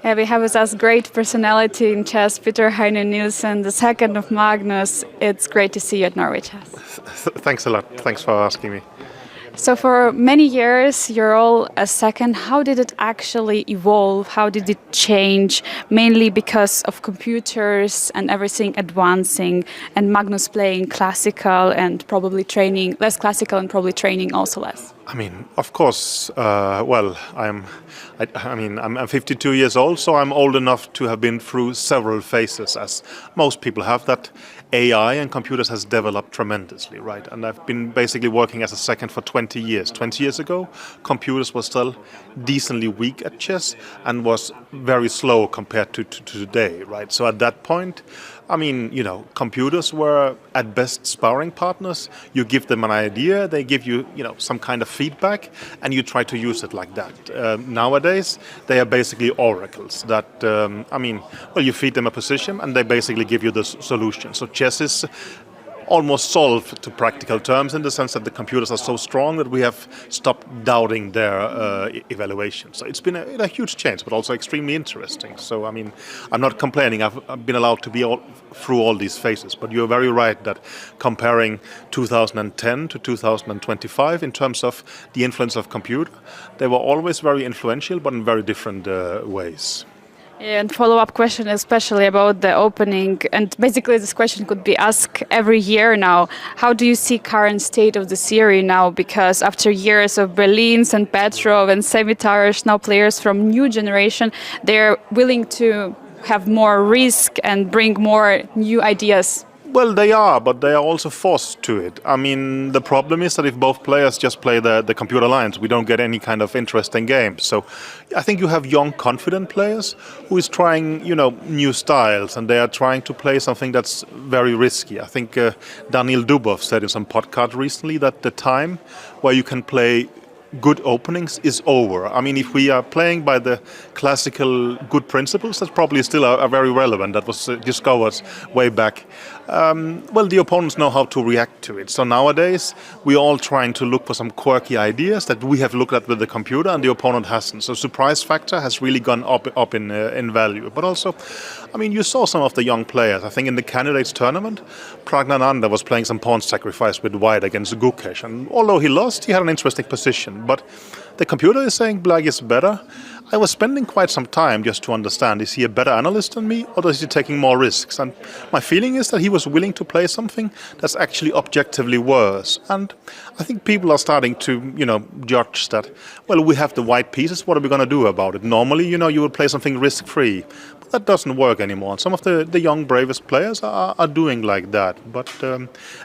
Yeah, we have with us great personality in chess, Peter Heine Nielsen, the second of Magnus. It's great to see you at Norway Chess. Thanks a lot. Thanks for asking me. So for many years, you're all a second. How did it actually evolve? How did it change? Mainly because of computers and everything advancing, and Magnus playing classical and probably training less classical and probably training also less. I mean, of course. I'm 52 years old, so I'm old enough to have been through several phases, as most people have. That AI and computers has developed tremendously, right? And I've been basically working as a second for 20 years. 20 years ago, computers were still decently weak at chess and was very slow compared to today, right? So at that point, I mean, computers were at best sparring partners. You give them an idea, they give you, some kind of feedback, and you try to use it like that. Nowadays, they are basically oracles that, you feed them a position and they basically give you the solution. So chess is almost solved to practical terms in the sense that the computers are so strong that we have stopped doubting their evaluation. So it's been a huge change, but also extremely interesting. So, I'm not complaining. I've been allowed to be through all these phases. But you're very right that comparing 2010 to 2025 in terms of the influence of computer, they were always very influential, but in very different ways. And follow-up question, especially about the opening, and basically this question could be asked every year now. How do you see current state of the series now? Because after years of Berlins and Petrov and Semitarish, now players from new generation, they're willing to have more risk and bring more new ideas. Well, they are, but they are also forced to it. I mean, the problem is that if both players just play the computer lines, we don't get any kind of interesting games. So I think you have young, confident players who is trying, new styles, and they are trying to play something that's very risky. I think Daniel Dubov said in some podcast recently that the time where you can play good openings is over. I mean, if we are playing by the classical good principles, that's probably still are very relevant. That was discovered way back. The opponents know how to react to it. So nowadays, we're all trying to look for some quirky ideas that we have looked at with the computer and the opponent hasn't. So surprise factor has really gone up in value. But also, you saw some of the young players. I think in the candidates tournament, Pragnananda was playing some pawn sacrifice with white against Gukesh. And although he lost, he had an interesting position. But the computer is saying black is better. I was spending quite some time just to understand, is he a better analyst than me, or is he taking more risks? And my feeling is that he was willing to play something that's actually objectively worse. And I think people are starting to, judge that, well, we have the white pieces, what are we going to do about it? Normally, you would play something risk-free. But that doesn't work anymore. Some of the young, bravest players are doing like that. But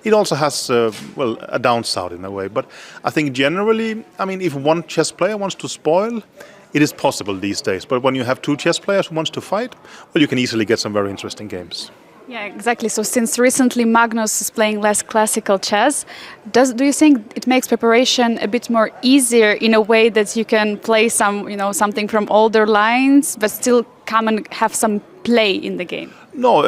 it also has, a downside in a way. But I think generally, if one chess player wants to spoil, it is possible these days. But when you have two chess players who wants to fight, well, you can easily get some very interesting games. Yeah, exactly. So since recently Magnus is playing less classical chess, do you think it makes preparation a bit more easier in a way that you can play something from older lines, but still come and have some play in the game? No,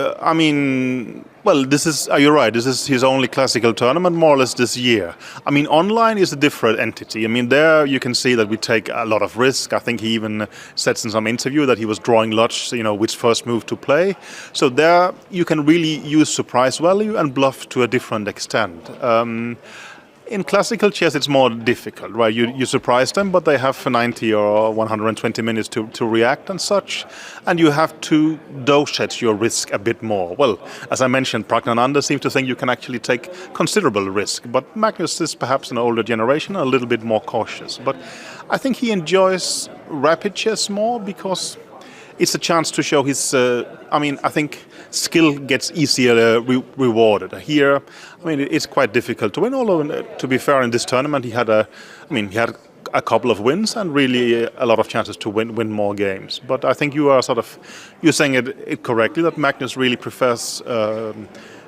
you're right. This is his only classical tournament, more or less, this year. Online is a different entity. There you can see that we take a lot of risk. I think he even said in some interview that he was drawing lots, which first move to play. So there you can really use surprise value and bluff to a different extent. In classical chess, it's more difficult, right? You surprise them, but they have 90 or 120 minutes to react and such, and you have to dosage your risk a bit more. Well, as I mentioned, Pragnananda seems to think you can actually take considerable risk, but Magnus is perhaps an older generation, a little bit more cautious. But I think he enjoys rapid chess more because it's a chance to show his, I think skill gets easier rewarded. Here, it's quite difficult to win, although, to be fair, in this tournament he had a couple of wins and really a lot of chances to win more games. But I think you're saying it correctly, that Magnus really prefers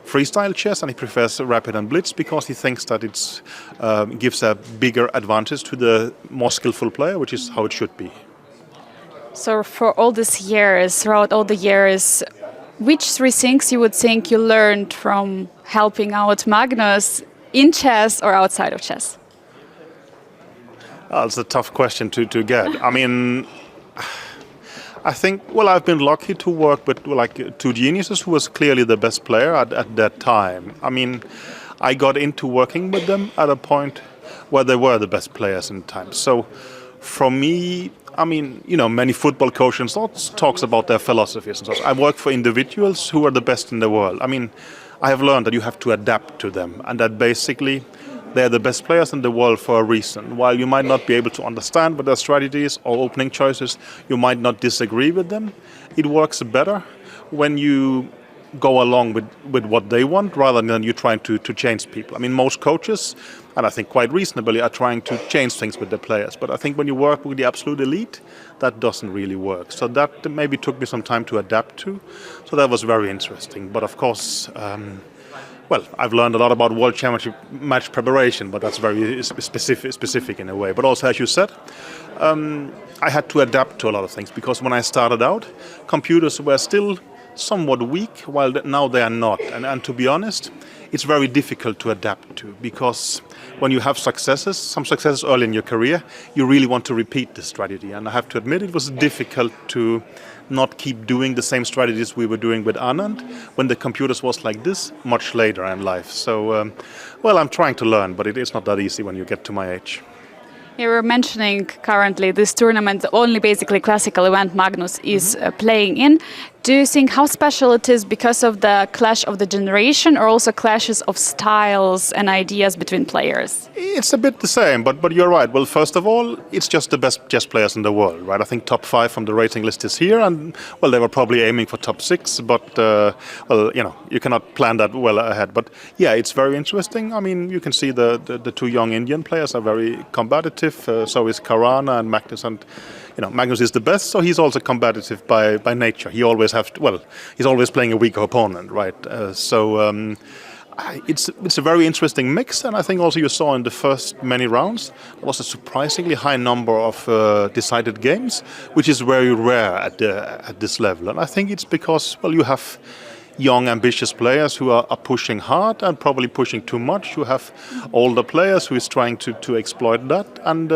freestyle chess and he prefers rapid and blitz because he thinks that it gives a bigger advantage to the more skillful player, which is how it should be. So throughout all the years, which three things you would think you learned from helping out Magnus in chess or outside of chess? It's a tough question to get. I think, well, I've been lucky to work with like two geniuses who was clearly the best player at that time. I mean, I got into working with them at a point where they were the best players in time. So for me, I mean, you know, many football coaches talks about their philosophies and so on. I work for individuals who are the best in the world. I mean, I have learned that you have to adapt to them, and that basically they're the best players in the world for a reason. While you might not be able to understand what their strategies or opening choices, you might not disagree with them. It works better when you go along with what they want rather than you trying to change people. I mean, most coaches, and I think quite reasonably, are trying to change things with their players. But I think when you work with the absolute elite, that doesn't really work. So that maybe took me some time to adapt to. So that was very interesting. But of course, well, I've learned a lot about World Championship match preparation, but that's very specific in a way. But also, as you said, I had to adapt to a lot of things because when I started out, computers were still somewhat weak, while now they are not. And to be honest, it's very difficult to adapt to because when you have successes, some successes early in your career, you really want to repeat the strategy. And I have to admit, it was difficult to not keep doing the same strategies we were doing with Anand when the computers was like this much later in life. So, well, I'm trying to learn, but it is not that easy when you get to my age. You were mentioning currently this tournament, the only basically classical event Magnus is playing in. Do you think how special it is because of the clash of the generation or also clashes of styles and ideas between players? It's a bit the same, but you're right. Well, first of all, it's just the best chess players in the world, right? I think top 5 from the rating list is here, and well, they were probably aiming for top 6, but well, you know, you cannot plan that well ahead. But yeah, it's very interesting. I mean, you can see the two young Indian players are very combative. So is Karana and Magnus, and you know, Magnus is the best, so he's also combative by nature. He always he's always playing a weaker opponent, right? It's a very interesting mix, and I think also you saw in the first many rounds there was a surprisingly high number of decided games, which is very rare at this level. And I think it's because, well, you have young, ambitious players who are pushing hard and probably pushing too much. You have older players who is trying to exploit that. And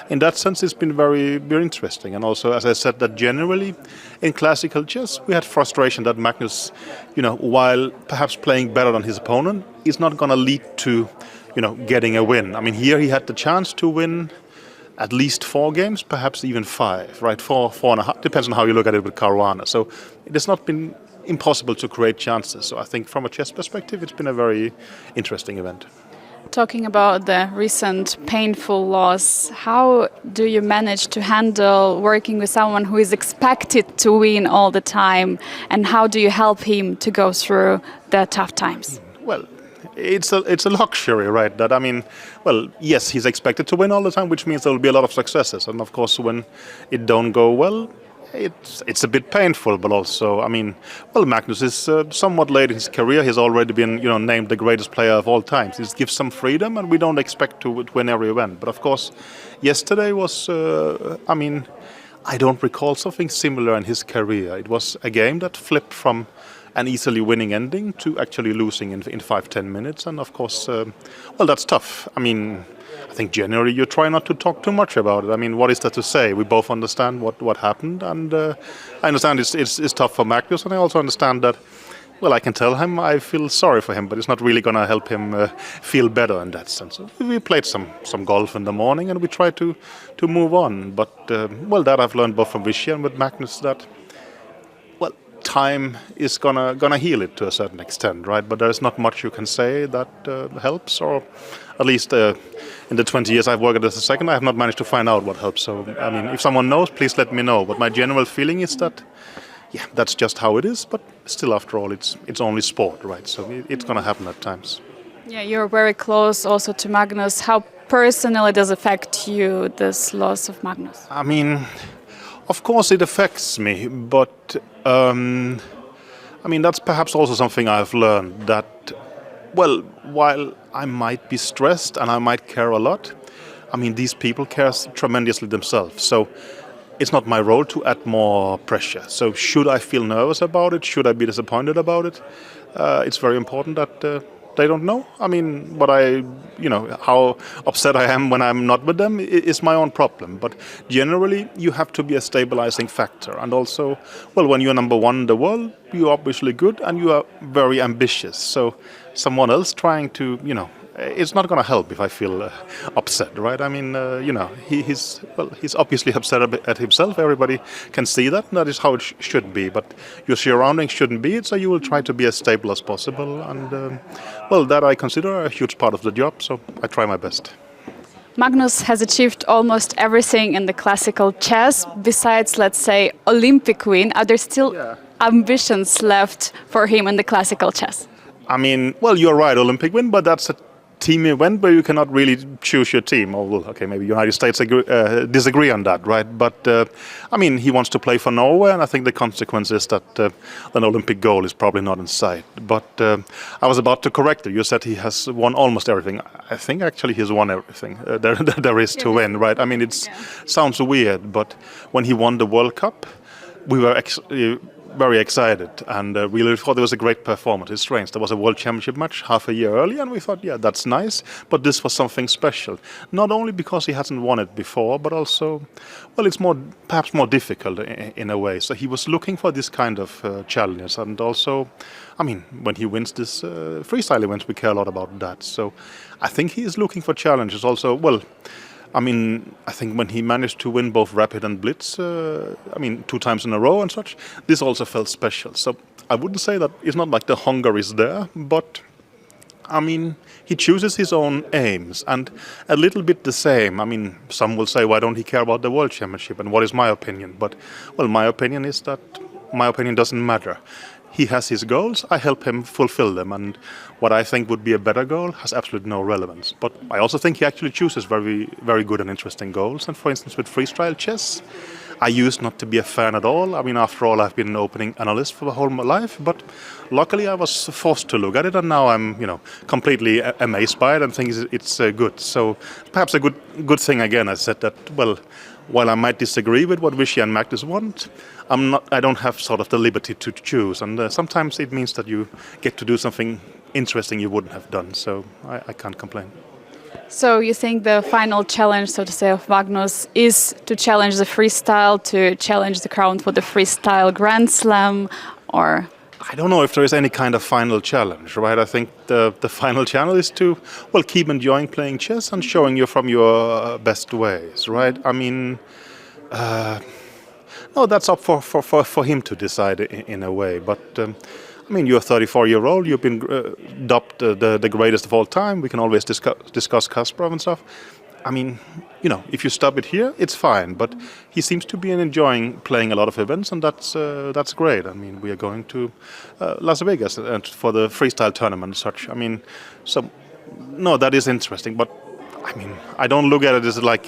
in that sense, it's been very, very interesting. And also, as I said, that generally in classical chess, we had frustration that Magnus, you know, while perhaps playing better than his opponent, is not going to lead to, you know, getting a win. I mean, here he had the chance to win at least 4 games, perhaps even 5, right? 4.5, depends on how you look at it with Caruana. So it has not been impossible to create chances. So I think from a chess perspective, it's been a very interesting event. Talking about the recent painful loss, how do you manage to handle working with someone who is expected to win all the time, and how do you help him to go through the tough times? Well, it's a luxury, right? That, I mean, well, yes, he's expected to win all the time, which means there will be a lot of successes, and of course, when it don't go well, it's a bit painful, but also, I mean, well, Magnus is somewhat late in his career. He's already been, you know, named the greatest player of all time. This gives some freedom, and we don't expect to win every event. But of course, yesterday was, I mean, I don't recall something similar in his career. It was a game that flipped from an easily winning ending to actually losing in 5-10 minutes. And of course, well, that's tough. I mean, I think generally you try not to talk too much about it. I mean, what is there to say? We both understand what happened, and I understand it's tough for Magnus, and I also understand that, well, I can tell him I feel sorry for him, but it's not really going to help him feel better in that sense. So we played some golf in the morning, and we tried to move on. But, well, that I've learned both from Vishy and with Magnus, that, well, time is gonna heal it to a certain extent, right? But there is not much you can say that helps, or at least in the 20 years I've worked as a second, I have not managed to find out what helps. So, I mean, if someone knows, please let me know. But my general feeling is that, yeah, that's just how it is. But still, after all, it's only sport, right? So it's going to happen at times. Yeah, you're very close also to Magnus. How personally does it affect you, this loss of Magnus? I mean, of course it affects me, but I mean, that's perhaps also something I've learned, that, well, while I might be stressed and I might care a lot, I mean, these people care tremendously themselves. So it's not my role to add more pressure. So should I feel nervous about it? Should I be disappointed about it? It's very important that they don't know. I mean, what how upset I am when I'm not with them is my own problem. But generally, you have to be a stabilizing factor. And also, well, when you're number one in the world, you're obviously good and you are very ambitious. So someone else trying to, it's not going to help if I feel upset, right? I mean, he's obviously upset at himself. Everybody can see that. And that is how it should be. But your surroundings shouldn't be it. So you will try to be as stable as possible. And that I consider a huge part of the job. So I try my best. Magnus has achieved almost everything in the classical chess. Besides, let's say, Olympic win, are there still ambitions left for him in the classical chess? I mean, well, you're right, Olympic win, but that's a team event where you cannot really choose your team. Or, well, okay, maybe United States disagree on that, right? But, I mean, he wants to play for Norway, and I think the consequence is that an Olympic goal is probably not in sight. But I was about to correct you. You said he has won almost everything. I think actually he's won everything there is to win, right? I mean, it sounds weird, but when he won the World Cup, we were very excited and really thought it was a great performance. It's strange. There was a World Championship match half a year earlier and we thought, yeah, that's nice. But this was something special. Not only because he hasn't won it before, but also, well, it's perhaps more difficult in a way. So he was looking for this kind of challenges. And also, I mean, when he wins this freestyle events, we care a lot about that. So I think he is looking for challenges also. Well, I mean, I think when he managed to win both Rapid and Blitz, 2 times in a row and such, this also felt special. So I wouldn't say that it's not like the hunger is there, but I mean, he chooses his own aims and a little bit the same. I mean, some will say, why don't he care about the World Championship? And what is my opinion? But, well, my opinion is that my opinion doesn't matter. He has his goals, I help him fulfill them, and what I think would be a better goal has absolutely no relevance. But I also think he actually chooses very, very good and interesting goals. And for instance, with freestyle chess, I used not to be a fan at all. I mean, after all, I've been an opening analyst for the whole of my life, but luckily I was forced to look at it, and now I'm, completely amazed by it and think it's good. So perhaps a good thing again, I said that, well, while I might disagree with what Vishy and Magnus want, I don't have sort of the liberty to choose, and sometimes it means that you get to do something interesting you wouldn't have done. So I can't complain. So you think the final challenge, so to say, of Magnus is to challenge the freestyle, to challenge the crown for the freestyle Grand Slam, or? I don't know if there is any kind of final challenge, right? I think the final challenge is to, well, keep enjoying playing chess and showing you from your best ways, right? I mean, no, that's up for him to decide in a way. But I mean, you're a 34-year-old. You've been dubbed the greatest of all time. We can always discuss Kasparov and stuff. I mean, if you stop it here, it's fine. But he seems to be enjoying playing a lot of events, and that's great. I mean, we are going to Las Vegas and for the freestyle tournament and such. I mean, so no, that is interesting. But I mean, I don't look at it as like,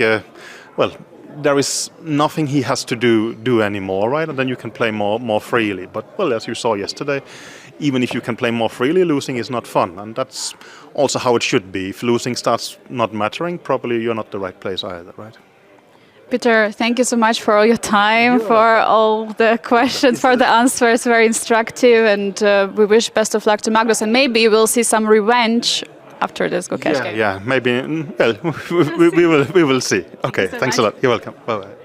there is nothing he has to do anymore, right? And then you can play more freely. But, well, as you saw yesterday, even if you can play more freely, losing is not fun. And that's also how it should be. If losing starts not mattering, probably you're not the right place either, right? Peter, thank you so much for all your time, for all the questions, for the answers, very instructive. And we wish best of luck to Magnus. And maybe we'll see some revenge after this Go Catch game. Yeah, maybe. Well, we will see. Okay, thanks a lot. You're welcome. Bye-bye.